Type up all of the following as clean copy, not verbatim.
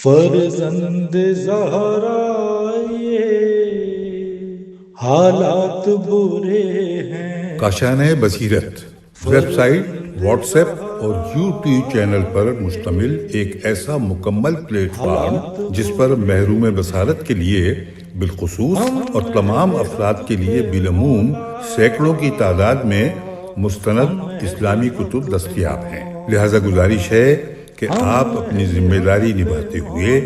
فرزند زہرا یہ حالات برے ہیں۔ کاشانۂ بصیرت ویب سائٹ، واٹس ایپ اور یوٹیوب چینل پر مشتمل ایک ایسا مکمل پلیٹ فارم جس پر محروم بصارت کے لیے بالخصوص اور تمام افراد کے لیے بالعموم سینکڑوں کی تعداد میں مستند اسلامی کتب دستیاب ہیں۔ لہذا گزارش ہے کہ آپ اپنی ذمہ داری نبھاتے ہوئے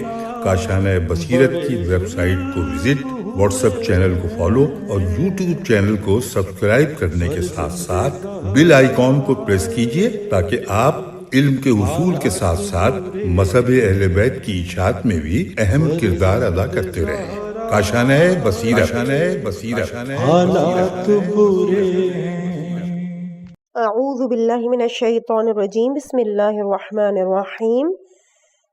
کاشانۂ بصیرت کی ویب سائٹ کو وزٹ، واٹس ایپ چینل کو فالو اور یوٹیوب چینل کو سبسکرائب کرنے کے ساتھ ساتھ بیل آئیکن کو پریس کیجیے تاکہ آپ علم کے حصول کے ساتھ ساتھ مذہب اہل بیت کی اشاعت میں بھی اہم کردار ادا کرتے رہیں۔ کاشانۂ بصیرت حالات برے ہیں۔ اعوذ باللہ من الشیطان الرجیم، بسم اللہ الرحمن الرحیم۔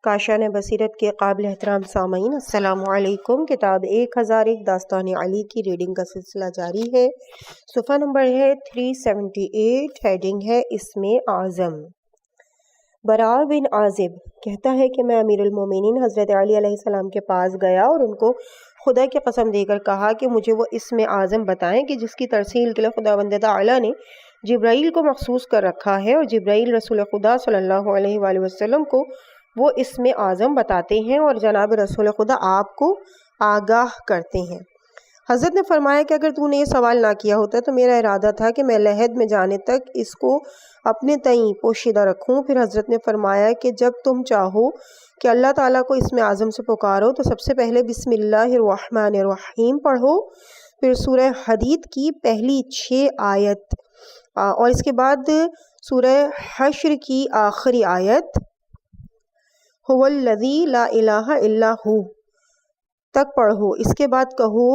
کاشانۂ بصیرت کے قابل احترام سامعین، السلام علیکم۔ کتاب 1001 داستان علی کی ریڈنگ کا سلسلہ جاری ہے۔ صفحہ نمبر ہے 378، ہیڈنگ ہے اسم اعظم۔ برا بن عازب کہتا ہے کہ میں امیر المومنین حضرت علی علیہ السلام کے پاس گیا اور ان کو خدا کی قسم دے کر کہا کہ مجھے وہ اسم اعظم بتائیں کہ جس کی ترسیل کے لیے خداوند تعالی نے جبرائیل کو مخصوص کر رکھا ہے، اور جبرائیل رسول خدا صلی اللہ علیہ وآلہ وسلم کو وہ اسم اعظم بتاتے ہیں اور جناب رسول خدا آپ کو آگاہ کرتے ہیں۔ حضرت نے فرمایا کہ اگر تو نے یہ سوال نہ کیا ہوتا تو میرا ارادہ تھا کہ میں لحد میں جانے تک اس کو اپنے تئیں پوشیدہ رکھوں۔ پھر حضرت نے فرمایا کہ جب تم چاہو کہ اللہ تعالیٰ کو اسم اعظم سے پکارو تو سب سے پہلے بسم اللہ الرحمن الرحیم پڑھو، پھر سورہ حدید کی پہلی 6 آیت اور اس کے بعد سورہ حشر کی آخری آیت هو الذی لا الہ الا ہو تک پڑھو۔ اس کے بعد کہو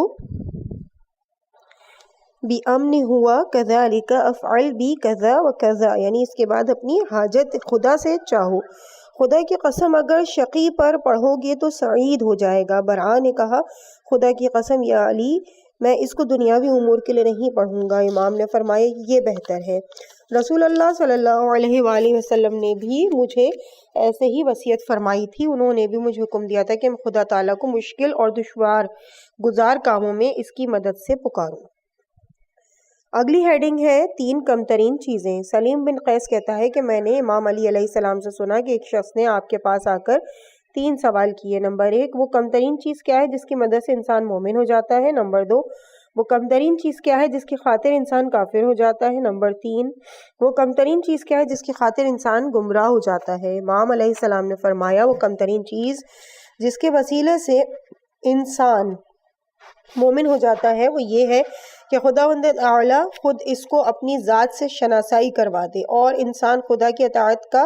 بِأَمْنِ ہوا كَذَلِكَ أَفْعَلْ بِي كَذَا وَكَذَا، یعنی اس کے بعد اپنی حاجت خدا سے چاہو۔ خدا کی قسم اگر شقی پر پڑھو گے تو سعید ہو جائے گا۔ برآ نے کہا خدا کی قسم یا علی، میں اس کو دنیاوی امور کے لیے نہیں پڑھوں گا۔ امام نے فرمایا یہ بہتر ہے۔ رسول اللہ صلی اللہ علیہ وآلہ وسلم نے بھی مجھے ایسے ہی وصیت فرمائی تھی۔ انہوں نے بھی مجھے حکم دیا تھا کہ میں خدا تعالیٰ کو مشکل اور دشوار گزار کاموں میں اس کی مدد سے پکاروں۔ اگلی ہیڈنگ ہے 3 کم ترین چیزیں۔ سلیم بن قیس کہتا ہے کہ میں نے امام علی علیہ السلام سے سنا کہ ایک شخص نے آپ کے پاس آ کر 3 سوال کیے۔ نمبر 1، وہ کم ترین چیز کیا ہے جس کی مدد سے انسان مومن ہو جاتا ہے؟ نمبر 2، وہ کم ترین چیز کیا ہے جس کی خاطر انسان کافر ہو جاتا ہے؟ نمبر 3، وہ کم ترین چیز کیا ہے جس کی خاطر انسان گمراہ ہو جاتا ہے؟ امام علیہ السلام نے فرمایا وہ کم ترین چیز جس کے وسیلے سے انسان مومن ہو جاتا ہے وہ یہ ہے کہ خداوند اعلی خود اس کو اپنی ذات سے شناسائی کروا دے اور انسان خدا کی اطاعت کا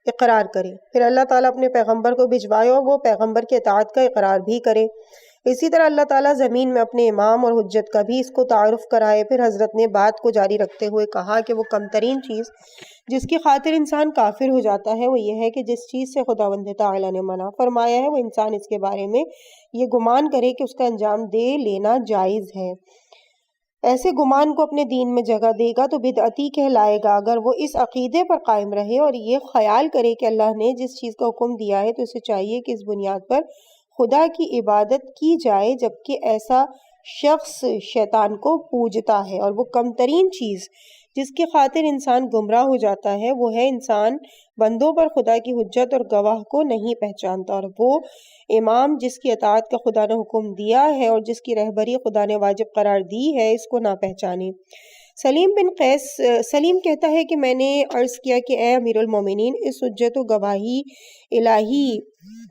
اقرار کرے، پھر اللہ تعالیٰ اپنے پیغمبر کو بھجوائے اور وہ پیغمبر کی اطاعت کا اقرار بھی کرے۔ اسی طرح اللہ تعالیٰ زمین میں اپنے امام اور حجت کا بھی اس کو تعارف کرائے۔ پھر حضرت نے بات کو جاری رکھتے ہوئے کہا کہ وہ کم ترین چیز جس کی خاطر انسان کافر ہو جاتا ہے وہ یہ ہے کہ جس چیز سے خداوند تعالیٰ نے منع فرمایا ہے وہ انسان اس کے بارے میں یہ گمان کرے کہ اس کا انجام دے لینا جائز ہے۔ ایسے گمان کو اپنے دین میں جگہ دے گا تو بدعتی کہلائے گا۔ اگر وہ اس عقیدے پر قائم رہے اور یہ خیال کرے کہ اللہ نے جس چیز کا حکم دیا ہے تو اسے چاہیے کہ اس بنیاد پر خدا کی عبادت کی جائے، جبکہ ایسا شخص شیطان کو پوجتا ہے۔ اور وہ کم ترین چیز جس کی خاطر انسان گمراہ ہو جاتا ہے وہ ہے انسان بندوں پر خدا کی حجت اور گواہ کو نہیں پہچانتا، اور وہ امام جس کی اطاعت کا خدا نے حکم دیا ہے اور جس کی رہبری خدا نے واجب قرار دی ہے اس کو نہ پہچانے۔ سلیم بن قیس سلیم کہتا ہے کہ میں نے عرض کیا کہ اے امیر المومنین، اس حجت و گواہی الہی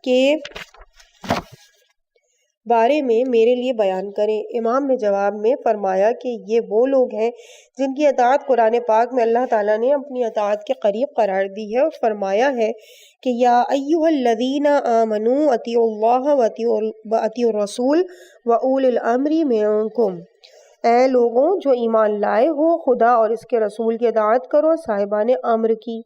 کے بارے میں میرے لیے بیان کریں۔ امام نے جواب میں فرمایا کہ یہ وہ لوگ ہیں جن کی اطاعت قرآن پاک میں اللہ تعالیٰ نے اپنی اطاعت کے قریب قرار دی ہے اور فرمایا ہے کہ یا ایھا الذین آمنوا اطیعوا اللہ واطیعوا الرسول واولی الامر منکم، اے لوگوں جو ایمان لائے ہو، خدا اور اس کے رسول کی اطاعت کرو، صاحبان امر کی۔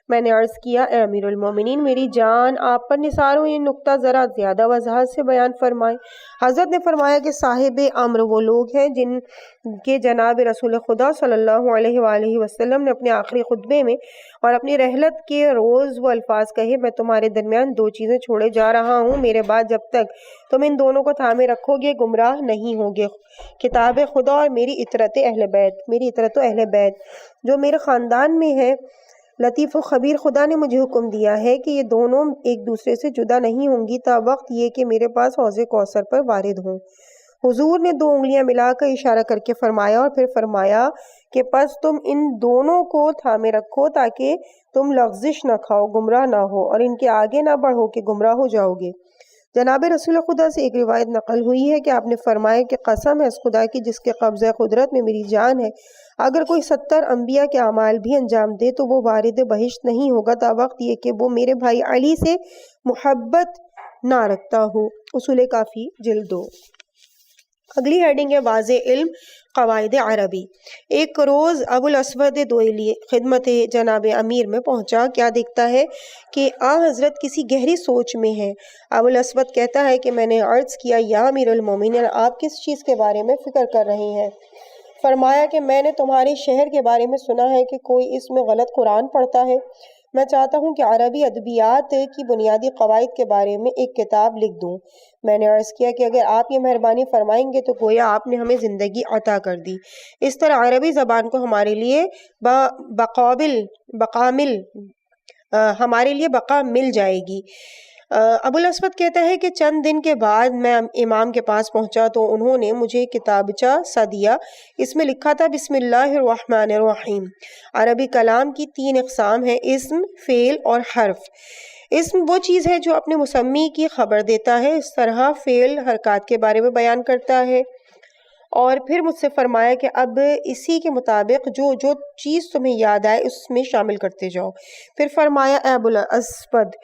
میں نے عرض کیا اے امیر المومنین میری جان آپ پر نثار ہوں، یہ نقطہ ذرا زیادہ وضاحت سے بیان فرمائیں۔ حضرت نے فرمایا کہ صاحب امر وہ لوگ ہیں جن کے جناب رسول خدا صلی اللہ علیہ وآلہ وسلم نے اپنے آخری خطبے میں اور اپنی رحلت کے روز وہ الفاظ کہے میں تمہارے درمیان دو چیزیں چھوڑے جا رہا ہوں، میرے بعد جب تک تم ان دونوں کو تھامے رکھو گے گمراہ نہیں ہوگے، کتاب خدا اور میری اطرت اہل بیت، میری اطرت و اہل بیت جو میرے خاندان میں ہے۔ لطیف و خبیر خدا نے مجھے حکم دیا ہے کہ یہ دونوں ایک دوسرے سے جدا نہیں ہوں گی تا وقت یہ کہ میرے پاس حوض کوثر پر وارد ہوں۔ حضور نے دو انگلیاں ملا کر اشارہ کر کے فرمایا اور پھر فرمایا کہ پس تم ان دونوں کو تھامے رکھو تاکہ تم لغزش نہ کھاؤ، گمراہ نہ ہو اور ان کے آگے نہ بڑھو کہ گمراہ ہو جاؤ گے۔ جناب رسول خدا سے ایک روایت نقل ہوئی ہے کہ آپ نے فرمایا کہ قسم ہے اس خدا کی جس کے قبضہ قدرت میں میری جان ہے، اگر کوئی 70 انبیاء کے اعمال بھی انجام دے تو وہ وارد بہشت نہیں ہوگا تا وقت یہ کہ وہ میرے بھائی علی سے محبت نہ رکھتا ہو۔ اصول کافی جلد 2۔ اگلی ہیڈنگ ہے واضح علم قواعد عربی۔ ایک روز ابو الاسود دوئلی خدمت جناب امیر میں پہنچا، کیا دیکھتا ہے کہ حضرت کسی گہری سوچ میں ہے۔ ابو الاسود کہتا ہے کہ میں نے عرض کیا یا امیر المومنین آپ کس چیز کے بارے میں فکر کر رہے ہیں؟ فرمایا کہ میں نے تمہارے شہر کے بارے میں سنا ہے کہ کوئی اس میں غلط قرآن پڑھتا ہے، میں چاہتا ہوں کہ عربی ادبیات کی بنیادی قواعد کے بارے میں ایک کتاب لکھ دوں۔ میں نے عرض کیا کہ اگر آپ یہ مہربانی فرمائیں گے تو گویا آپ نے ہمیں زندگی عطا کر دی، اس طرح عربی زبان کو ہمارے لیے بقا مل جائے گی۔ ابو الاسود کہتا ہے کہ چند دن کے بعد میں امام کے پاس پہنچا تو انہوں نے مجھے کتابچہ سا دیا، اس میں لکھا تھا بسم اللہ الرحمن الرحیم۔ عربی کلام کی 3 اقسام ہیں، اسم، فعل اور حرف۔ اسم وہ چیز ہے جو اپنے مسمی کی خبر دیتا ہے، اس طرح فعل حرکات کے بارے میں بیان کرتا ہے۔ اور پھر مجھ سے فرمایا کہ اب اسی کے مطابق جو چیز تمہیں یاد آئے اس میں شامل کرتے جاؤ۔ پھر فرمایا اے ابو الاسود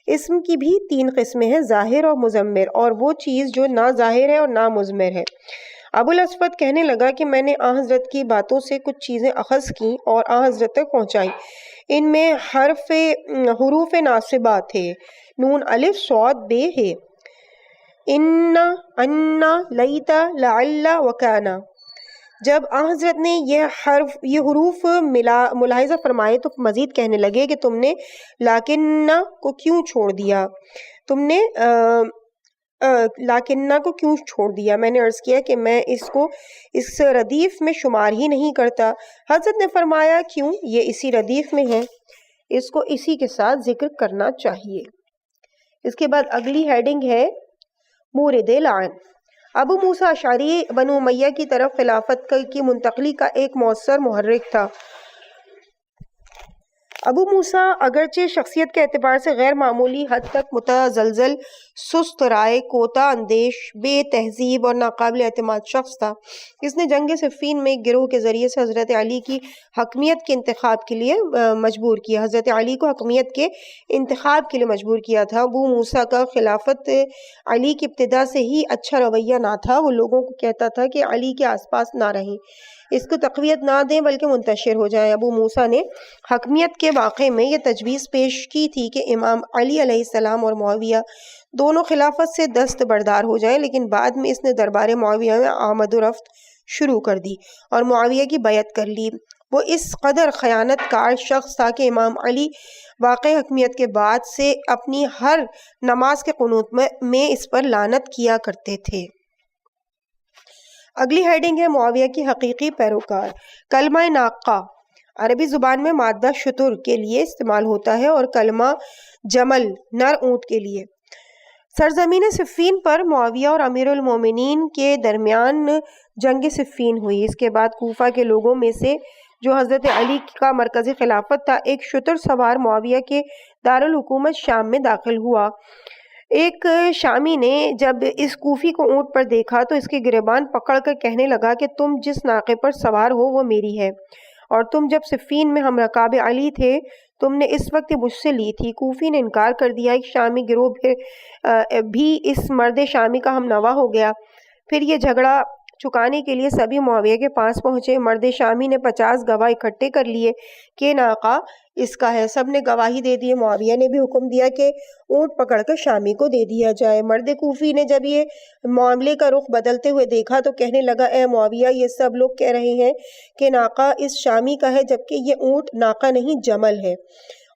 اسم کی بھی 3 قسمیں ہیں، ظاہر اور مضمر، اور وہ چیز جو نہ ظاہر ہے اور نہ مضمر ہے۔ ابو الاسود کہنے لگا کہ میں نے حضرت کی باتوں سے کچھ چیزیں اخذ کی اور حضرت تک پہنچائی، ان میں حروف ناصبہ تھے، نون الف صاد بے ہے، ان لیتا لعل وکانا۔ جب حضرت نے یہ حروف ملاحظہ فرمائے تو مزید کہنے لگے کہ تم نے لاکنہ کو کیوں چھوڑ دیا، میں نے عرض کیا کہ میں اس کو اس ردیف میں شمار ہی نہیں کرتا۔ حضرت نے فرمایا کیوں، یہ اسی ردیف میں ہے، اس کو اسی کے ساتھ ذکر کرنا چاہیے۔ اس کے بعد اگلی ہیڈنگ ہے مورد لعن۔ ابو موسیٰ اشعری بنو امیہ کی طرف خلافت کی منتقلی کا ایک مؤثر محرک تھا۔ ابو موسیٰ اگرچہ شخصیت کے اعتبار سے غیر معمولی حد تک متزلزل، سست رائے، کوتا اندیش، بے تہذیب اور ناقابل اعتماد شخص تھا۔ اس نے جنگ صفین میں ایک گروہ کے ذریعے سے حضرت علی کی حکمیت کے انتخاب کے لیے مجبور کیا، حضرت علی کو حکمیت کے انتخاب کے لیے مجبور کیا تھا۔ ابو موسیٰ کا خلافت علی کی ابتدا سے ہی اچھا رویہ نہ تھا، وہ لوگوں کو کہتا تھا کہ علی کے آس پاس نہ رہیں، اس کو تقویت نہ دیں بلکہ منتشر ہو جائیں۔ ابو موسیٰ نے حکمیت کے واقعے میں یہ تجویز پیش کی تھی کہ امام علی علیہ السلام اور معاویہ دونوں خلافت سے دستبردار ہو جائیں، لیکن بعد میں اس نے دربار معاویہ میں آمد و رفت شروع کر دی اور معاویہ کی بیعت کر لی۔ وہ اس قدر خیانت کار شخص تھا کہ امام علی واقع حکمیت کے بعد سے اپنی ہر نماز کے قنوت میں اس پر لعنت کیا کرتے تھے۔ اگلی ہیڈنگ ہے معاویہ کی حقیقی پیروکار۔ کلمہ ناقہ عربی زبان میں مادہ شتر کے لیے استعمال ہوتا ہے اور کلمہ جمل نر اونٹ کے لیے۔ سرزمین صفین پر معاویہ اور امیر المومنین کے درمیان جنگ صفین ہوئی۔ اس کے بعد کوفہ کے لوگوں میں سے جو حضرت علی کا مرکزی خلافت تھا، ایک شتر سوار معاویہ کے دارالحکومت شام میں داخل ہوا۔ ایک شامی نے جب اس کوفی کو اونٹ پر دیکھا تو اس کے گریبان پکڑ کر کہنے لگا کہ تم جس ناقے پر سوار ہو وہ میری ہے، اور تم جب صفین میں ہم رکاب علی تھے تم نے اس وقت مجھ سے لی تھی۔ کوفی نے انکار کر دیا۔ ایک شامی گروہ بھی اس مرد شامی کا ہم نوا ہو گیا۔ پھر یہ جھگڑا چکانے کے لیے سبھی معاویہ کے پاس پہنچے۔ مرد شامی نے 50 گواہ اکٹھے کر لیے کہ ناقہ اس کا ہے۔ سب نے گواہی دے دی۔ معاویہ نے بھی حکم دیا کہ اونٹ پکڑ کر شامی کو دے دیا جائے۔ مرد کوفی نے جب یہ معاملے کا رخ بدلتے ہوئے دیکھا تو کہنے لگا اے معاویہ، یہ سب لوگ کہہ رہے ہیں کہ ناقہ اس شامی کا ہے، جبکہ یہ اونٹ ناقہ نہیں جمل ہے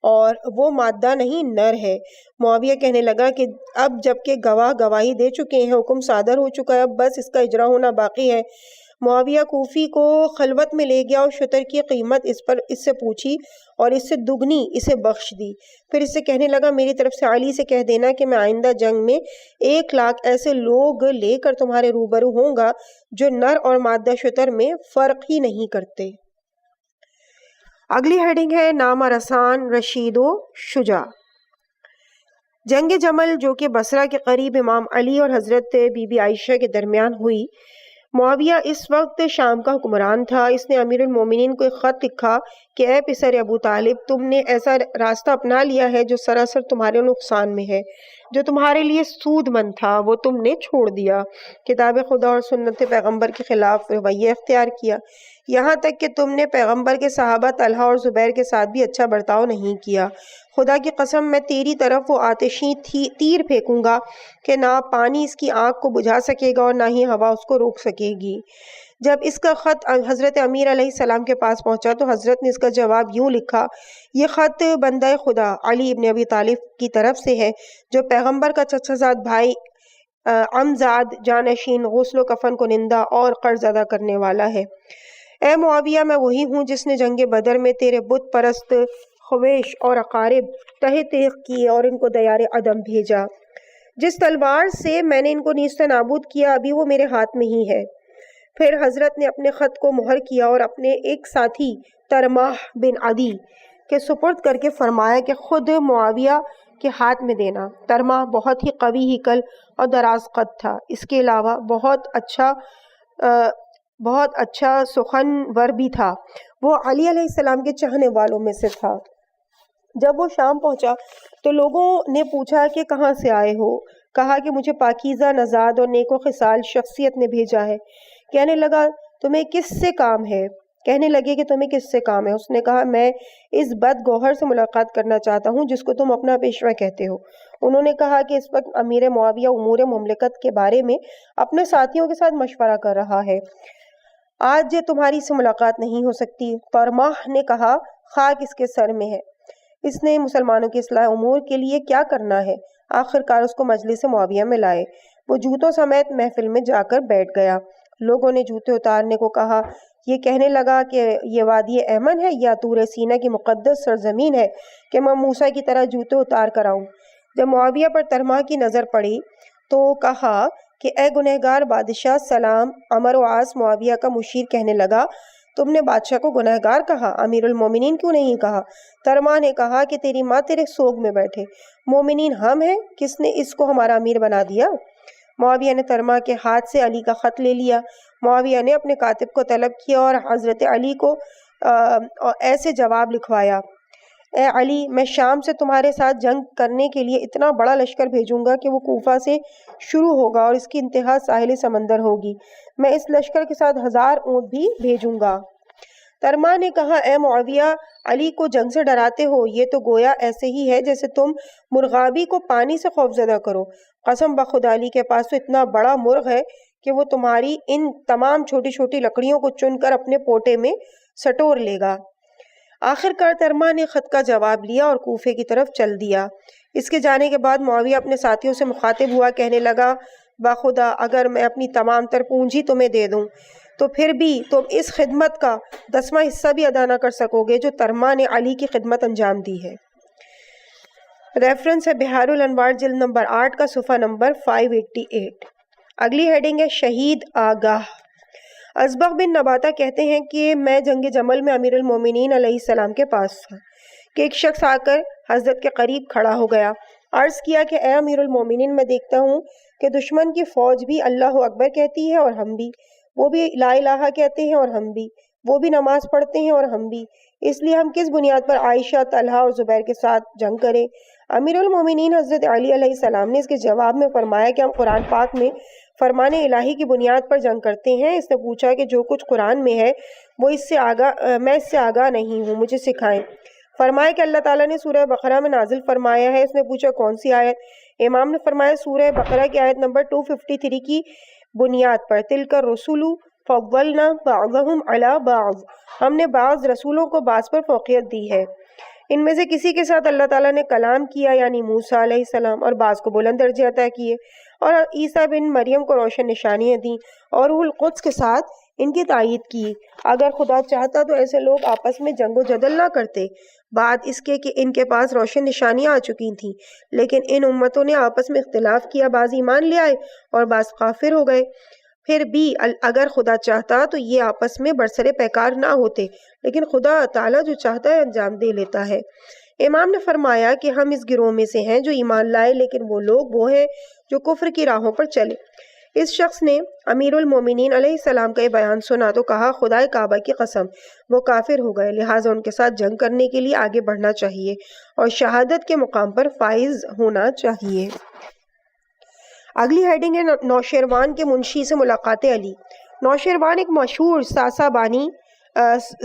اور وہ مادہ نہیں نر ہے۔ معاویہ کہنے لگا کہ اب جب کہ گواہ گواہی دے چکے ہیں، حکم صادر ہو چکا ہے، اب بس اس کا اجرا ہونا باقی ہے۔ معاویہ کوفی کو خلوت میں لے گیا اور شتر کی قیمت اس سے پوچھی اور اس سے دگنی اسے بخش دی۔ پھر اس سے کہنے لگا میری طرف سے علی سے کہہ دینا کہ میں آئندہ جنگ میں 1,00,000 ایسے لوگ لے کر تمہارے روبرو ہوں گا جو نر اور مادہ شتر میں فرق ہی نہیں کرتے۔ اگلی ہیڈنگ ہے نامہ رسان رشید و شجاع۔ جنگ جمل جو کہ بصرہ کے قریب امام علی اور حضرت بی بی عائشہ کے درمیان ہوئی، معاویہ اس وقت شام کا حکمران تھا۔ اس نے امیر المومنین کو ایک خط لکھا کہ اے پسر ابو طالب، تم نے ایسا راستہ اپنا لیا ہے جو سراسر تمہارے نقصان میں ہے، جو تمہارے لیے سود مند تھا وہ تم نے چھوڑ دیا، کتاب خدا اور سنت پیغمبر کے خلاف رویہ اختیار کیا، یہاں تک کہ تم نے پیغمبر کے صحابہ طلحہ اور زبیر کے ساتھ بھی اچھا برتاؤ نہیں کیا۔ خدا کی قسم میں تیری طرف وہ آتشی تیر پھینکوں گا کہ نہ پانی اس کی آنکھ کو بجھا سکے گا اور نہ ہی ہوا اس کو روک سکے گی۔ جب اس کا خط حضرت امیر علیہ السلام کے پاس پہنچا تو حضرت نے اس کا جواب یوں لکھا، یہ خط بندہ خدا علی ابن ابی طالب کی طرف سے ہے، جو پیغمبر کا چچا زاد بھائی، عمزاد، جانشین، غسل و کفن کنندہ اور قرض ادا کرنے والا ہے۔ اے معاویہ، میں وہی ہوں جس نے جنگ بدر میں تیرے بت پرست خویش اور اقارب تہہ تیغ کیے اور ان کو دیار عدم بھیجا۔ جس تلوار سے میں نے ان کو نیست نابود کیا ابھی وہ میرے ہاتھ میں ہی ہے۔ پھر حضرت نے اپنے خط کو مہر کیا اور اپنے ایک ساتھی ترماح بن عدی کے سپرد کر کے فرمایا کہ خود معاویہ کے ہاتھ میں دینا۔ ترماح بہت ہی قوی ہیکل اور دراز قد تھا، اس کے علاوہ بہت اچھا سخنور بھی تھا۔ وہ علی علیہ السلام کے چاہنے والوں میں سے تھا۔ جب وہ شام پہنچا تو لوگوں نے پوچھا کہ کہاں سے آئے ہو؟ کہا کہ مجھے پاکیزہ نژاد اور نیک و خصال شخصیت نے بھیجا ہے۔ کہنے لگا تمہیں کس سے کام ہے؟ کہنے لگے کہ تمہیں کس سے کام ہے؟ اس نے کہا میں اس بد گوہر سے ملاقات کرنا چاہتا ہوں جس کو تم اپنا پیشوا کہتے ہو۔ انہوں نے کہا کہ اس وقت امیر معاویہ امور مملکت کے بارے میں اپنے ساتھیوں کے ساتھ مشورہ کر رہا ہے، آج تمہاری سے ملاقات نہیں ہو سکتی۔ ترماح نے کہا خاک اس کے سر میں ہے، اس نے مسلمانوں کی اصلاح امور کے لیے کیا کرنا ہے؟ آخر کار اس کو مجلس معاویہ میں لائے، وہ جوتوں سمیت محفل میں جا کر بیٹھ گیا۔ لوگوں نے جوتے اتارنے کو کہا، یہ کہنے لگا کہ یہ وادی ایمن ہے یا طور سینہ کی مقدس سرزمین ہے کہ میں موسیٰ کی طرح جوتے اتار کر آؤں؟ جب معاویہ پر ترماح کی نظر پڑی تو کہا کہ اے گنہگار بادشاہ سلام۔ عمرو و عاص معاویہ کا مشیر کہنے لگا تم نے بادشاہ کو گنہگار کہا، امیر المومنین کیوں نہیں کہا؟ ترماح نے کہا کہ تیری ماں تیرے سوگ میں بیٹھے، مومنین ہم ہیں، کس نے اس کو ہمارا امیر بنا دیا؟ معاویہ نے ترماح کے ہاتھ سے علی کا خط لے لیا۔ معاویہ نے اپنے کاتب کو طلب کیا اور حضرت علی کو ایسے جواب لکھوایا، اے علی، میں شام سے تمہارے ساتھ جنگ کرنے کے لیے اتنا بڑا لشکر بھیجوں گا کہ وہ کوفہ سے شروع ہوگا اور اس کی انتہا ساحل سمندر ہوگی، میں اس لشکر کے ساتھ 1000 اونٹ بھی بھیجوں گا۔ ترماح نے کہا اے معاویہ، علی کو جنگ سے ڈراتے ہو، یہ تو گویا ایسے ہی ہے جیسے تم مرغابی کو پانی سے خوفزدہ کرو۔ قسم بخدا علی کے پاس تو اتنا بڑا مرغ ہے کہ وہ تمہاری ان تمام چھوٹی چھوٹی لکڑیوں کو چن کر اپنے پوٹے میں سٹور لے گا۔ آخر کار ترماح نے خط کا جواب لیا اور کوفے کی طرف چل دیا۔ اس کے جانے کے بعد معاویہ اپنے ساتھیوں سے مخاطب ہوا، کہنے لگا بخدا اگر میں اپنی تمام تر پونجی تمہیں دے دوں تو پھر بھی تم اس خدمت کا 10واں حصہ بھی ادا نہ کر سکو گے جو ترماح نے علی کی خدمت انجام دی ہے۔ ریفرنس ہے بحار الانوار جلد نمبر 8 کا صفحہ نمبر 588۔ اگلی ہیڈنگ ہے شہید آگاہ۔ ازبغ بن نباتہ کہتے ہیں کہ میں جنگ جمل میں امیر المومنین علیہ السلام کے پاس تھا کہ ایک شخص آ کر حضرت کے قریب کھڑا ہو گیا، عرض کیا کہ اے امیر المومنین، میں دیکھتا ہوں کہ دشمن کی فوج بھی اللہ اکبر کہتی ہے اور ہم بھی، وہ بھی لا الہ کہتے ہیں اور ہم بھی، وہ بھی نماز پڑھتے ہیں اور ہم بھی، اس لیے ہم کس بنیاد پر عائشہ، طلحہ اور زبیر کے ساتھ جنگ کریں؟ امیر المومنین حضرت علی علیہ السلام نے اس کے جواب میں فرمایا کہ ہم قرآن پاک میں فرمان الہی کی بنیاد پر جنگ کرتے ہیں۔ اس نے پوچھا کہ جو کچھ قرآن میں ہے وہ میں اس سے آگاہ نہیں ہوں، مجھے سکھائیں۔ فرمایا کہ اللہ تعالیٰ نے سورہ بقرہ میں نازل فرمایا ہے. اس نے پوچھا کون سی آیت؟ امام نے فرمایا سورہ بقرہ کی آیت نمبر 253 کی بنیاد پر. تلک الرسل فضلنا بعضهم علی بعض، ہم نے بعض رسولوں کو بعض پر فوقیت دی ہے. ان میں سے کسی کے ساتھ اللہ تعالیٰ نے کلام کیا یعنی موسیٰ علیہ السلام، اور بعض کو بلند درجے عطا کیے، اور عیسیٰ بن مریم کو روشن نشانیاں دیں، اور روح القدس کے ساتھ ان کی تائید کی. اگر خدا چاہتا تو ایسے لوگ آپس میں جنگ و جدل نہ کرتے، بعد اس کے کہ ان کے پاس روشن نشانیاں آ چکی تھیں، لیکن ان امتوں نے آپس میں اختلاف کیا، بعض ایمان لے آئے اور بعض کافر ہو گئے. پھر بھی اگر خدا چاہتا تو یہ آپس میں برسر پیکار نہ ہوتے، لیکن خدا تعالیٰ جو چاہتا ہے انجام دے لیتا ہے. امام نے فرمایا کہ ہم اس گروہ میں سے ہیں جو ایمان لائے، لیکن وہ لوگ وہ ہیں جو کفر کی راہوں پر چلے. اس شخص نے امیر المومنین علیہ السلام کا یہ بیان سنا تو کہا خدائے کعبہ کی قسم وہ کافر ہو گئے، لہٰذا ان کے ساتھ جنگ کرنے کے لیے آگے بڑھنا چاہیے اور شہادت کے مقام پر فائز ہونا چاہیے. اگلی ہیڈنگ ہے نوشیروان کے منشی سے ملاقات علی. نوشیروان ایک مشہور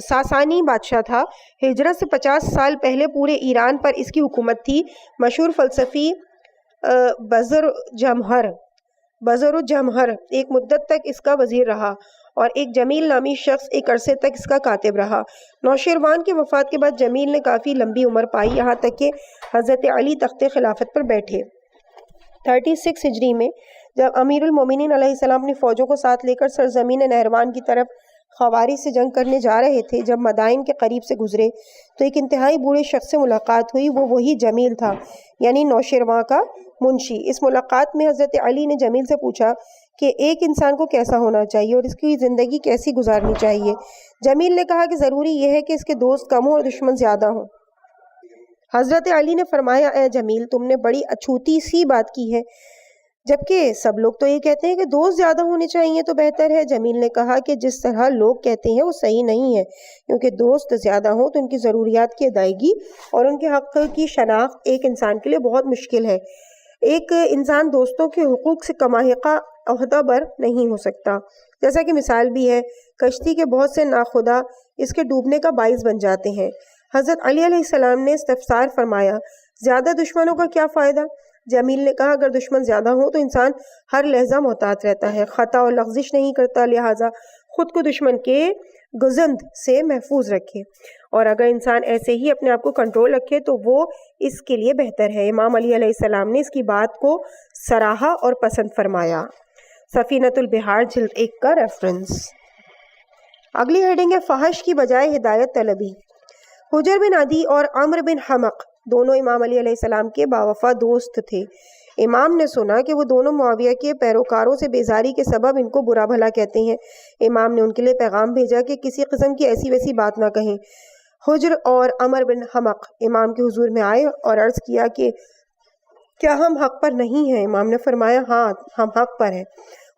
ساسانی بادشاہ تھا. ہجرت سے 50 سال پہلے پورے ایران پر اس کی حکومت تھی. مشہور فلسفی بزرجمہر ایک مدت تک اس کا وزیر رہا اور ایک جمیل نامی شخص ایک عرصے تک اس کا کاتب رہا. نوشیروان کی وفات کے بعد جمیل نے کافی لمبی عمر پائی، یہاں تک کہ حضرت علی تخت خلافت پر بیٹھے. 36 ہجری میں جب امیر المومنین علیہ السلام اپنی فوجوں کو ساتھ لے کر سرزمین نہروان کی طرف خوارج سے جنگ کرنے جا رہے تھے، جب مدائن کے قریب سے گزرے تو ایک انتہائی بوڑھے شخص سے ملاقات ہوئی. وہ وہی جمیل تھا، یعنی نوشیروان کا منشی. اس ملاقات میں حضرت علی نے جمیل سے پوچھا کہ ایک انسان کو کیسا ہونا چاہیے اور اس کی زندگی کیسی گزارنی چاہیے. جمیل نے کہا کہ ضروری یہ ہے کہ اس کے دوست کم ہوں اور دشمن زیادہ ہوں. حضرت علی نے فرمایا اے جمیل، تم نے بڑی اچھوتی سی بات کی ہے، جبکہ سب لوگ تو یہ کہتے ہیں کہ دوست زیادہ ہونے چاہیے تو بہتر ہے. جمیل نے کہا کہ جس طرح لوگ کہتے ہیں وہ صحیح نہیں ہے، کیونکہ دوست زیادہ ہوں تو ان کی ضروریات کی ادائیگی اور ان کے حق کی شناخت ایک انسان کے لیے بہت مشکل ہے. ایک انسان دوستوں کے حقوق سے کماحقہ عہدہ بر نہیں ہو سکتا. جیسا کہ مثال بھی ہے، کشتی کے بہت سے ناخدا اس کے ڈوبنے کا باعث بن جاتے ہیں. حضرت علی علیہ السلام نے استفسار فرمایا زیادہ دشمنوں کا کیا فائدہ؟ جمیل نے کہا اگر دشمن زیادہ ہو تو انسان ہر لحظہ محتاط رہتا ہے، خطا اور لغزش نہیں کرتا، لہٰذا خود کو دشمن کے گزند سے محفوظ رکھے، اور اگر انسان ایسے ہی اپنے آپ کو کنٹرول رکھے تو وہ اس کے لیے بہتر ہے. امام علی علیہ السلام نے اس کی بات کو سراہا اور پسند فرمایا. سفینۃ البحار جلد 1 کا ریفرنس. اگلی ہیڈنگ ہے فحش کی بجائے ہدایت طلبی. حجر بن عدی اور عمر بن حمق دونوں امام علی علیہ السلام کے باوفا دوست تھے. امام نے سنا کہ وہ دونوں معاویہ کے پیروکاروں سے بیزاری کے سبب ان کو برا بھلا کہتے ہیں. امام نے ان کے لیے پیغام بھیجا کہ کسی قسم کی ایسی ویسی بات نہ کہیں. حجر اور عمر بن حمق امام کے حضور میں آئے اور عرض کیا کہ کیا ہم حق پر نہیں ہیں؟ امام نے فرمایا ہاں ہم حق پر ہیں.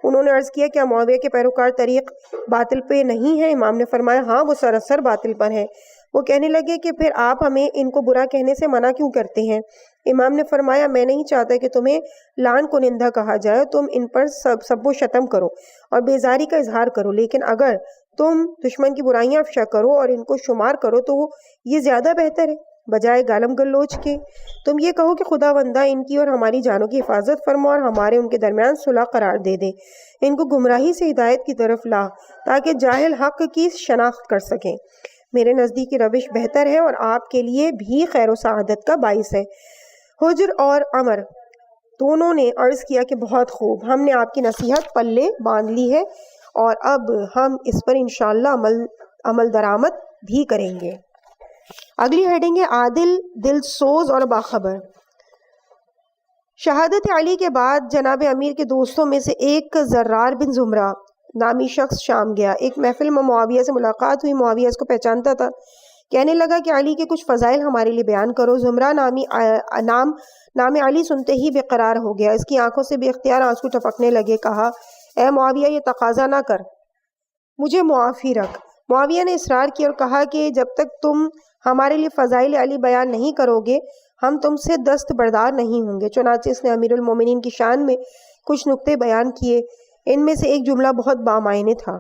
انہوں نے عرض کیا کیا معاویہ کے پیروکار طریق باطل پہ نہیں ہیں؟ امام نے فرمایا ہاں وہ سراسر باطل پر ہیں. وہ کہنے لگے کہ پھر آپ ہمیں ان کو برا کہنے سے منع کیوں کرتے ہیں؟ امام نے فرمایا میں نہیں چاہتا کہ تمہیں لعن کنندہ کہا جائے، تم ان پر سب و شتم کرو اور بیزاری کا اظہار کرو، لیکن اگر تم دشمن کی برائیاں افشا کرو اور ان کو شمار کرو تو یہ زیادہ بہتر ہے بجائے گالم گلوچ کے. تم یہ کہو کہ خدا بندہ ان کی اور ہماری جانوں کی حفاظت فرما اور ہمارے ان کے درمیان صلح قرار دے دے. ان کو گمراہی سے ہدایت کی طرف لا تاکہ جاہل حق کی شناخت کر سکیں. میرے نزدیک یہ روش بہتر ہے اور آپ کے لیے بھی خیر و سعادت کا باعث ہے. حجر اور عمر دونوں نے عرض کیا کہ بہت خوب، ہم نے آپ کی نصیحت پلے باندھ لی ہے اور اب ہم اس پر انشاءاللہ عمل درآمد بھی کریں گے. اگلی ہیڈنگ ہے عادل، دل سوز اور باخبر. شہادت علی کے بعد جناب امیر کے دوستوں میں سے ایک زرار بن زمرہ نامی شخص شام گیا. ایک محفل میں معاویہ سے ملاقات ہوئی. معاویہ اس کو پہچانتا تھا. کہنے لگا کہ علی کے کچھ فضائل ہمارے لیے بیان کرو. زمرہ نام علی سنتے ہی بے قرار ہو گیا. اس کی آنکھوں سے بے اختیار آنسو ٹپکنے لگے. کہا اے معاویہ یہ تقاضا نہ کر، مجھے معافی رکھ. معاویہ نے اصرار کیا اور کہا کہ جب تک تم ہمارے لیے فضائل علی بیان نہیں کرو گے ہم تم سے دست بردار نہیں ہوں گے. چنانچہ اس نے امیر المومنین کی شان میں کچھ نکتے بیان کیے. ان میں سے ایک جملہ بہت بامعنی تھا.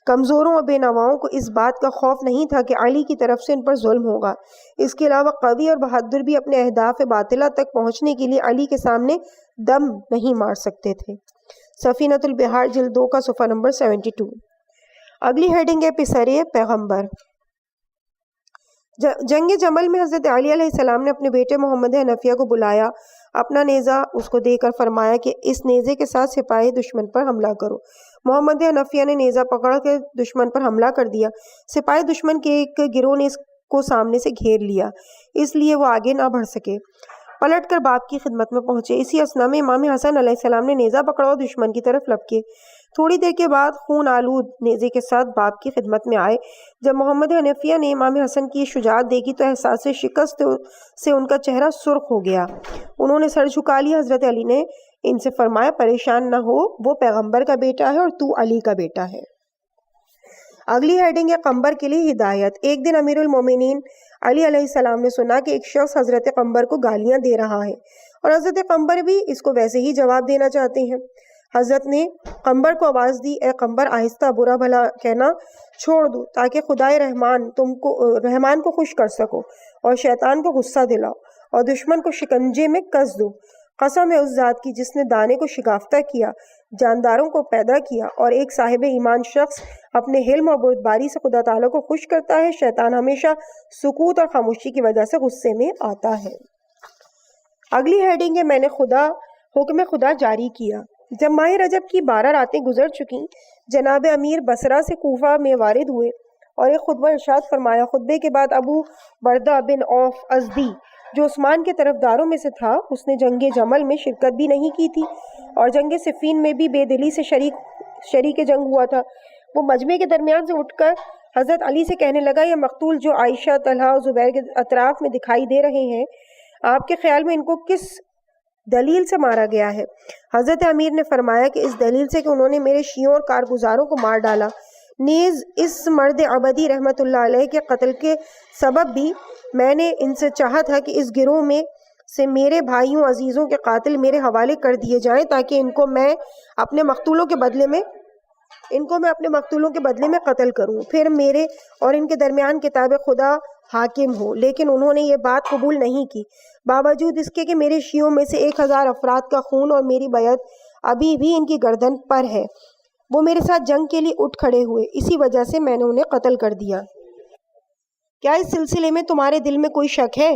کمزوروں اور بے نواؤں کو اس بات کا خوف نہیں تھا کہ علی کی طرف سے ان پر ظلم ہوگا۔ اس کے علاوہ قوی اور بہادر بھی اپنے اہداف باطلہ تک پہنچنے کے لیے علی کے سامنے دم نہیں مار سکتے تھے۔ سفینۃ البحار جلد 2 کا صفحہ نمبر 72۔ اگلی ہیڈنگ ہے پسرے پیغمبر۔ جنگ جمل میں حضرت علی علیہ السلام نے اپنے بیٹے محمد حنفیہ کو بلایا، اپنا نیزہ اس کو دے کر فرمایا کہ اس نیزے کے ساتھ سپاہی دشمن پر حملہ کرو۔ محمد حنفیہ نے نیزہ پکڑ کے دشمن پر حملہ کر دیا۔ سپاہی دشمن کے ایک گروہ نے اس کو سامنے سے گھیر لیا، اس لیے وہ آگے نہ بڑھ سکے۔ پلٹ کر باپ کی خدمت میں پہنچے۔ اسی اثنا میں امام حسن علیہ السلام نے نیزہ پکڑا اور دشمن کی طرف لپکے۔ تھوڑی دیر کے بعد خون آلود نیزے کے ساتھ باپ کی خدمت میں آئے۔ جب محمد حنفیہ نے امام حسن کی شجاعت دیکھی تو احساس شکست سے ان کا چہرہ سرخ ہو گیا۔ انہوں نے سر جھکا لیا۔ حضرت علی نے ان سے فرمایا، پریشان نہ ہو، وہ پیغمبر کا بیٹا ہے اور تو علی کا بیٹا ہے۔ اگلی ہیڈنگ ہے قمبر کے لیے ہدایت۔ ایک دن امیر المومنین علی علیہ السلام نے سنا کہ ایک شخص حضرت قمبر کو گالیاں دے رہا ہے اور حضرت قمبر بھی اس کو ویسے ہی جواب دینا چاہتے ہیں۔ حضرت نے قمبر کو آواز دی، اے قمبر، آہستہ برا بھلا کہنا چھوڑ دو تاکہ خدائے رحمان کو خوش کر سکو اور شیطان کو غصہ دلاؤ اور دشمن کو شکنجے میں کس دو۔ قسم ہے اس ذات کی جس نے دانے کو شگافتہ کیا، جانداروں کو پیدا کیا اور ایک صاحب ایمان شخص اپنے حلم اور بردباری سے خدا تعالیٰ کو خوش کرتا ہے، شیطان ہمیشہ سکوت اور خاموشی کی وجہ سے غصے میں آتا ہے۔ اگلی ہیڈنگ ہے میں نے حکم خدا جاری کیا۔ جب ماہ رجب کی 12 راتیں گزر چکیں، جناب امیر بصرہ سے کوفہ میں وارد ہوئے اور ایک خطبہ ارشاد فرمایا۔ خطبے کے بعد ابو بردہ بن عوف ازدی جو عثمان کے طرفداروں میں سے تھا، اس نے جنگ جمل میں شرکت بھی نہیں کی تھی اور جنگ صفین میں بھی بے دلی سے شریک جنگ ہوا تھا۔ وہ مجمع کے درمیان سے اٹھ کر حضرت علی سے کہنے لگا، یہ مقتول جو عائشہ، طلحہ اور زبیر کے اطراف میں دکھائی دے رہے ہیں، آپ کے خیال میں ان کو کس دلیل سے مارا گیا ہے؟ حضرت امیر نے فرمایا کہ اس دلیل سے کہ انہوں نے میرے شیعوں اور کارگزاروں کو مار ڈالا۔ نیز اس مرد عبدی رحمت اللہ علیہ کے قتل کے سبب بھی میں نے ان سے چاہا تھا کہ اس گروہ میں سے میرے بھائیوں عزیزوں کے قاتل میرے حوالے کر دیے جائیں تاکہ ان کو میں اپنے مقتولوں کے بدلے میں قتل کروں، پھر میرے اور ان کے درمیان کتاب خدا حاکم ہو۔ لیکن انہوں نے یہ بات قبول نہیں کی، باوجود اس کے کہ میرے شیعوں میں سے 1000 افراد کا خون اور میری بیعت ابھی بھی ان کی گردن پر ہے۔ وہ میرے ساتھ جنگ کے لیے اٹھ کھڑے ہوئے، اسی وجہ سے میں نے انہیں قتل کر دیا۔ کیا اس سلسلے میں تمہارے دل میں کوئی شک ہے؟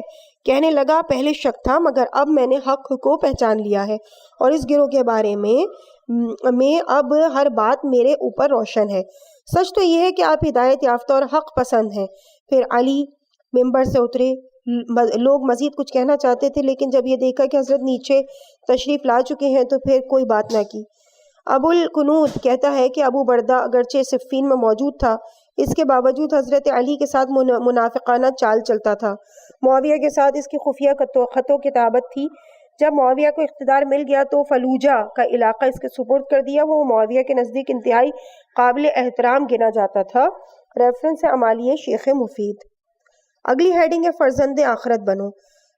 کہنے لگا، پہلے شک تھا مگر اب میں نے حق کو پہچان لیا ہے اور اس گروہ کے بارے میں اب ہر بات میرے اوپر روشن ہے۔ سچ تو یہ ہے کہ آپ ہدایت یافتہ اور حق پسند ہیں۔ پھر علی ممبر سے اترے۔ لوگ مزید کچھ کہنا چاہتے تھے لیکن جب یہ دیکھا کہ حضرت نیچے تشریف لا چکے ہیں تو پھر کوئی بات نہ کی۔ ابو القنود کہتا ہے کہ ابو بردہ اگرچہ صفین میں موجود تھا، اس کے باوجود حضرت علی کے ساتھ منافقانہ چال چلتا تھا۔ معاویہ کے ساتھ اس کی خفیہ خط و کتابت تھی۔ جب معاویہ کو اقتدار مل گیا تو فلوجہ کا علاقہ اس کے سپرد کر دیا۔ وہ معاویہ کے نزدیک انتہائی قابل احترام گنا جاتا تھا۔ ریفرنس ہے عمالیہ شیخ مفید۔ اگلی ہیڈنگ ہے فرزند آخرت بنو۔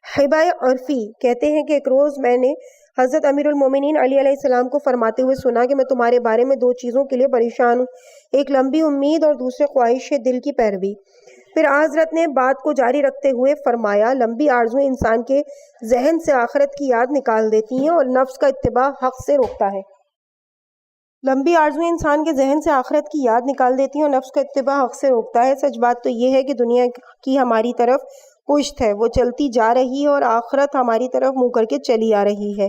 حبہ عرفی کہتے ہیں کہ ایک روز میں نے حضرت امیر المومنین علی علیہ السلام کو فرماتے ہوئے سنا کہ میں تمہارے بارے میں 2 چیزوں کے لیے پریشان ہوں، ایک لمبی امید اور دوسرے خواہش دل کی پیروی۔ پھر حضرت نے بات کو جاری رکھتے ہوئے فرمایا، لمبی آرزویں انسان کے ذہن سے آخرت کی یاد نکال دیتی ہیں اور نفس کا اتباع حق سے روکتا ہے۔ لمبی آرزویں انسان کے ذہن سے آخرت کی یاد نکال دیتی ہیں اور نفس کا اتباع حق سے روکتا ہے۔ سچ بات تو یہ ہے کہ دنیا کی ہماری طرف پشت ہے، وہ چلتی جا رہی ہے اور آخرت ہماری طرف منہ کر کے چلی آ رہی ہے۔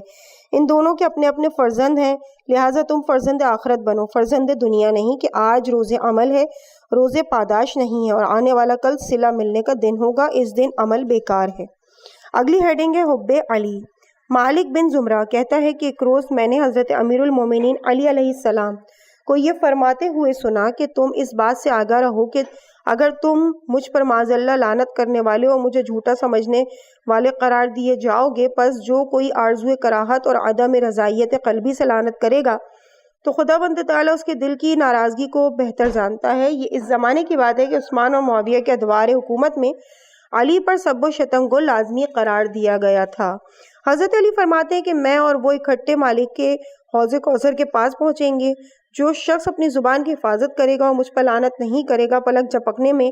ان دونوں کے اپنے اپنے فرزند ہیں، لہٰذا تم فرزند آخرت بنو، فرزند دنیا نہیں کہ آج روز عمل ہے، روز پاداش نہیں ہے اور آنے والا کل صلہ ملنے کا دن ہوگا، اس دن عمل بیکار ہے۔ اگلی ہیڈنگ ہے حب علی۔ مالک بن زمرہ کہتا ہے کہ ایک روز میں نے حضرت امیر المومنین علی علیہ السلام کو یہ فرماتے ہوئے سنا کہ تم اس بات سے آگاہ رہو کہ اگر تم مجھ پر معاذ اللہ لعنت کرنے والے اور مجھے جھوٹا سمجھنے والے قرار دیے جاؤ گے، پس جو کوئی آرزوئے کراہت اور عدم رضائیت قلبی سے لعنت کرے گا تو خدا بند تعالیٰ اس کے دل کی ناراضگی کو بہتر جانتا ہے۔ یہ اس زمانے کی بات ہے کہ عثمان اور معاویہ کے ادوار حکومت میں علی پر سب و شتم کو لازمی قرار دیا گیا تھا۔ حضرت علی فرماتے ہیں کہ میں اور وہ اکٹھے مالک کے حوض کوثر کے پاس پہنچیں گے جو شخص اپنی زبان کی حفاظت کرے گا اور مجھ پر لعنت نہیں کرے گا، پلک جھپکنے میں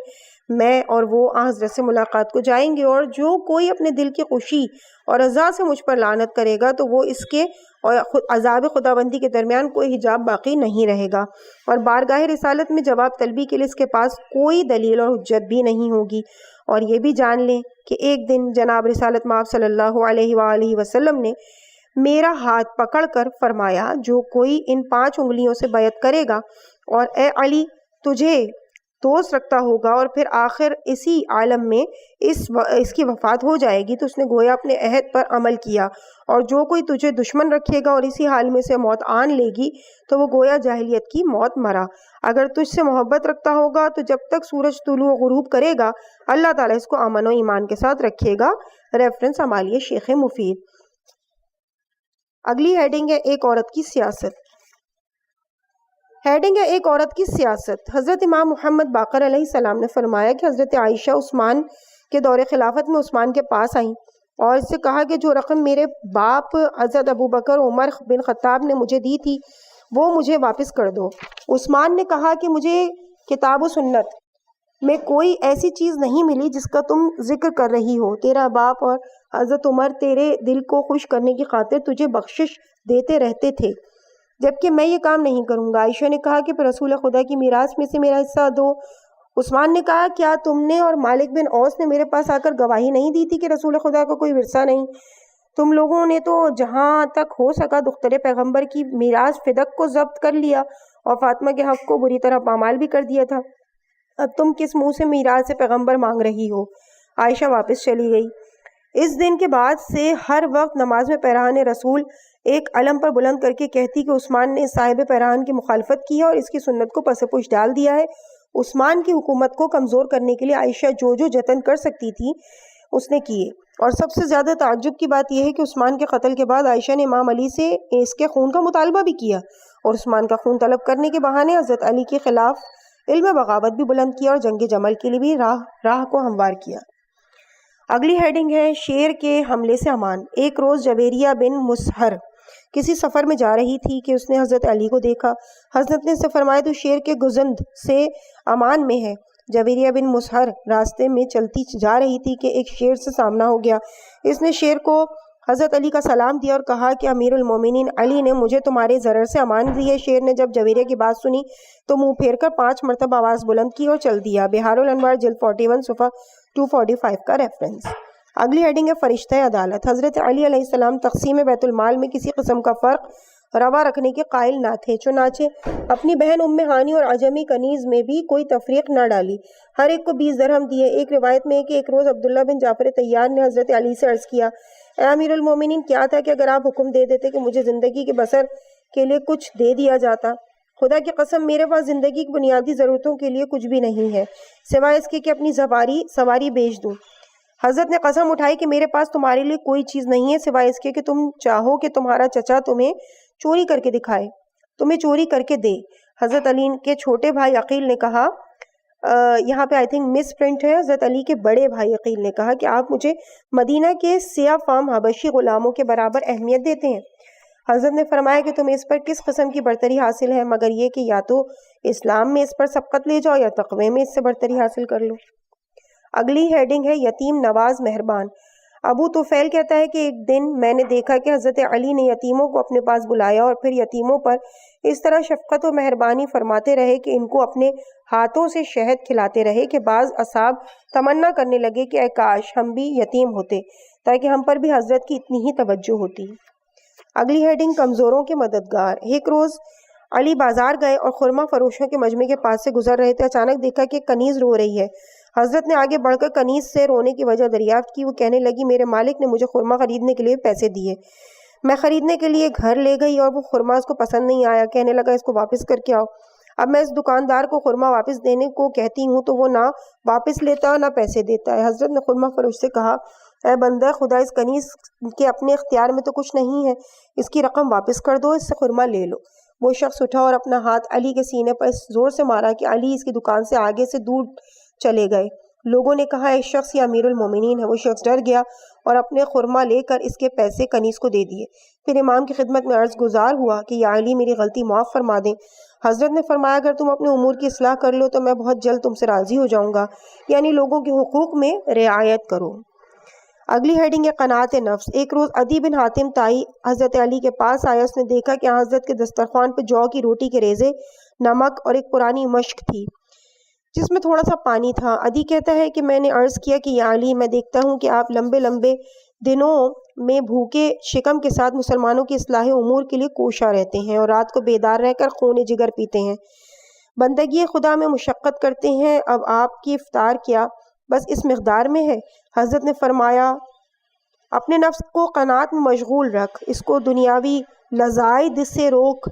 میں اور وہ حضرت سے ملاقات کو جائیں گے، اور جو کوئی اپنے دل کی خوشی اور رضا سے مجھ پر لعنت کرے گا تو وہ اس کے اور عذاب خداوندی کے درمیان کوئی حجاب باقی نہیں رہے گا، اور بارگاہ رسالت میں جواب طلبی کے لیے اس کے پاس کوئی دلیل اور حجت بھی نہیں ہوگی۔ اور یہ بھی جان لیں کہ ایک دن جناب رسالت مآب صلی اللہ علیہ وآلہ وسلم نے میرا ہاتھ پکڑ کر فرمایا، جو کوئی ان 5 انگلیوں سے بیعت کرے گا اور اے علی تجھے دوست رکھتا ہوگا اور پھر آخر اسی عالم میں اس کی وفات ہو جائے گی، تو اس نے گویا اپنے عہد پر عمل کیا، اور جو کوئی تجھے دشمن رکھے گا اور اسی حال میں سے موت آن لے گی تو وہ گویا جاہلیت کی موت مرا۔ اگر تجھ سے محبت رکھتا ہوگا تو جب تک سورج طلوع و غروب کرے گا اللہ تعالیٰ اس کو امن و ایمان کے ساتھ رکھے گا۔ ریفرنس ہمالیہ شیخ مفید۔ اگلی ہیڈنگ ہے ایک عورت کی سیاست۔ ہیڈنگ ہے ایک عورت کی سیاست۔ حضرت امام محمد باقر علیہ السلام نے فرمایا کہ حضرت عائشہ عثمان کے دور خلافت میں عثمان کے پاس آئیں اور اس سے کہا کہ جو رقم میرے باپ حضرت ابوبکر عمر بن خطاب نے مجھے دی تھی وہ مجھے واپس کر دو۔ عثمان نے کہا کہ مجھے کتاب و سنت میں کوئی ایسی چیز نہیں ملی جس کا تم ذکر کر رہی ہو، تیرا باپ اور حضرت عمر تیرے دل کو خوش کرنے کی خاطر تجھے بخشش دیتے رہتے تھے، جبکہ میں یہ کام نہیں کروں گا۔ عائشہ نے کہا کہ پھر رسول خدا کی میراث میں سے میرا حصہ دو۔ عثمان نے کہا کیا تم نے اور مالک بن اوس نے میرے پاس آ کر گواہی نہیں دی تھی کہ رسول خدا کا کوئی ورثہ نہیں؟ تم لوگوں نے تو جہاں تک ہو سکا دختر پیغمبر کی میراث فدق کو ضبط کر لیا اور فاطمہ کے حق کو بری طرح پامال بھی کر دیا تھا، اب تم کس منہ سے میراث پیغمبر مانگ رہی ہو؟ عائشہ واپس چلی گئی۔ اس دن کے بعد سے ہر وقت نماز میں پیرہن رسول ایک علم پر بلند کر کے کہتی کہ عثمان نے صاحب پیرہن کی مخالفت کی ہے اور اس کی سنت کو پس پش ڈال دیا ہے۔ عثمان کی حکومت کو کمزور کرنے کے لیے عائشہ جو جتن کر سکتی تھی اس نے کیے، اور سب سے زیادہ تعجب کی بات یہ ہے کہ عثمان کے قتل کے بعد عائشہ نے امام علی سے اس کے خون کا مطالبہ بھی کیا اور عثمان کا خون طلب کرنے کے بہانے حضرت علی کے خلاف علم بغاوت بھی بلند کیا اور جنگ جمل کے لیے بھی راہ کو ہموار کیا۔ اگلی ہیڈنگ ہے شیر کے حملے سے امان۔ ایک روز جویریہ بن مسہر کسی سفر میں جا رہی تھی کہ اس نے حضرت علی کو دیکھا۔ حضرت نے اسے فرمایا تو شیر کے گزند سے امان میں ہے۔ جویریہ بن مسہر راستے میں چلتی جا رہی تھی کہ ایک شیر سے سامنا ہو گیا۔ اس نے شیر کو حضرت علی کا سلام دیا اور کہا کہ امیر المومنین علی نے مجھے تمہارے ضرر سے امان دی ہے۔ شیر نے جب جویریہ کی بات سنی تو منہ پھیر کر 5 مرتبہ آواز بلند کی اور چل دیا۔ بہار الانوار جلد 41 صفحہ 245 کا ریفرنس۔ اگلی ہیڈنگ ہے فرشتہ عدالت۔ حضرت علی علیہ السلام تقسیم بیت المال میں کسی قسم کا فرق روا رکھنے کے قائل نہ تھے، چنانچہ اپنی بہن ام ہانی اور عجمی کنیز میں بھی کوئی تفریق نہ ڈالی، ہر ایک کو 20 درہم دیے۔ ایک روایت میں ہے کہ ایک روز عبداللہ بن جعفر طیار نے حضرت علی سے عرض کیا، اے امیر المومنین، کیا تھا کہ اگر آپ حکم دے دیتے کہ مجھے زندگی کے بسر کے لیے کچھ دے دیا جاتا؟ خدا کی قسم میرے پاس زندگی کی بنیادی ضرورتوں کے لیے کچھ بھی نہیں ہے سوائے اس کے کہ اپنی سواری بیچ دوں۔ حضرت نے قسم اٹھائی کہ میرے پاس تمہارے لیے کوئی چیز نہیں ہے سوائے اس کے کہ تم چاہو کہ تمہارا چچا تمہیں چوری کر کے دکھائے، تمہیں چوری کر کے دے۔ حضرت علی کے چھوٹے بھائی عقیل نے کہا، یہاں پہ آئی تھنک مس پرنٹ ہے، حضرت علی کے بڑے بھائی عقیل نے کہا کہ آپ مجھے مدینہ کے سیاہ فام حبشی غلاموں کے برابر اہمیت دیتے ہیں۔ حضرت نے فرمایا کہ تمہیں اس پر کس قسم کی برتری حاصل ہے مگر یہ کہ یا تو اسلام میں اس پر سبقت لے جاؤ یا تقوی میں اس سے برتری حاصل کر لو۔ اگلی ہیڈنگ ہے یتیم نواز مہربان۔ ابو طفیل کہتا ہے کہ ایک دن میں نے دیکھا کہ حضرت علی نے یتیموں کو اپنے پاس بلایا اور پھر یتیموں پر اس طرح شفقت و مہربانی فرماتے رہے کہ ان کو اپنے ہاتھوں سے شہد کھلاتے رہے کہ بعض اصحاب تمنا کرنے لگے کہ اے کاش ہم بھی یتیم ہوتے تاکہ ہم پر بھی حضرت کی اتنی ہی توجہ ہوتی۔ اگلی ہیڈنگ کمزوروں کے مددگار۔ ایک روز علی بازار گئے اور خرما فروشوں کے مجمع کے پاس سے گزر رہے تھے، اچانک دیکھا کہ کنیز رو رہی ہے۔ حضرت نے آگے بڑھ کر کنیز سے رونے کی وجہ دریافت کی۔ وہ کہنے لگی، میرے مالک نے مجھے خرما خریدنے کے لیے پیسے دیے، میں خریدنے کے لیے گھر لے گئی اور وہ خرما اس کو پسند نہیں آیا، کہنے لگا اس کو واپس کر کے آؤ۔ اب میں اس دکاندار کو خرما واپس دینے کو کہتی ہوں تو وہ نہ واپس لیتا نہ پیسے دیتا ہے۔ حضرت نے خرما فروش سے کہا، اے بندہ خدا، اس کنیز کے اپنے اختیار میں تو کچھ نہیں ہے، اس کی رقم واپس کر دو، اس سے خرما لے لو۔ وہ شخص اٹھا اور اپنا ہاتھ علی کے سینے پر اس زور سے مارا کہ علی اس کی دکان سے آگے سے دور چلے گئے۔ لوگوں نے کہا، اے شخص یہ امیر المومنین ہے۔ وہ شخص ڈر گیا اور اپنے خرما لے کر اس کے پیسے کنیز کو دے دیے، پھر امام کی خدمت میں عرض گزار ہوا کہ یا علی میری غلطی معاف فرما دیں۔ حضرت نے فرمایا اگر تم اپنے امور کی اصلاح کر لو تو میں بہت جلد تم سے راضی ہو جاؤں گا، یعنی لوگوں کے حقوق میں رعایت کرو۔ اگلی ہیڈنگ ہے قناعت نفس۔ ایک روز عدی بن حاتم تائی حضرت علی کے پاس آیا۔ اس نے دیکھا کہ حضرت کے دسترخوان پہ جو کی روٹی کے ریزے، نمک اور ایک پرانی مشک تھی جس میں تھوڑا سا پانی تھا۔ عدی کہتا ہے کہ میں نے عرض کیا کہ یا علی، میں دیکھتا ہوں کہ آپ لمبے لمبے دنوں میں بھوکے شکم کے ساتھ مسلمانوں کی اصلاح امور کے لیے کوشاں رہتے ہیں اور رات کو بیدار رہ کر خون جگر پیتے ہیں، بندگی خدا میں مشقت کرتے ہیں۔ اب آپ کی افطار کیا بس اس مقدار میں ہے؟ حضرت نے فرمایا اپنے نفس کو قناعت میں مشغول رکھ، اس کو دنیاوی لذائذ سے روک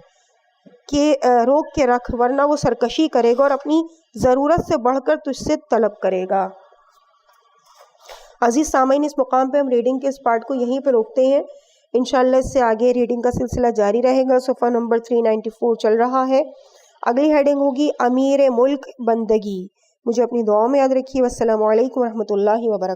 کے رکھ، ورنہ وہ سرکشی کرے گا اور اپنی ضرورت سے بڑھ کر تجھ سے طلب کرے گا۔ عزیز سامعین، اس مقام پہ ہم ریڈنگ کے اس پارٹ کو یہیں پہ روکتے ہیں۔ انشاءاللہ اس سے آگے ریڈنگ کا سلسلہ جاری رہے گا۔ صفحہ نمبر 394 چل رہا ہے۔ اگلی ہیڈنگ ہوگی امیر ملک بندگی۔ مجھے اپنی دعاؤں میں یاد رکھیے۔ والسلام علیکم ورحمۃ اللہ وبرکاتہ۔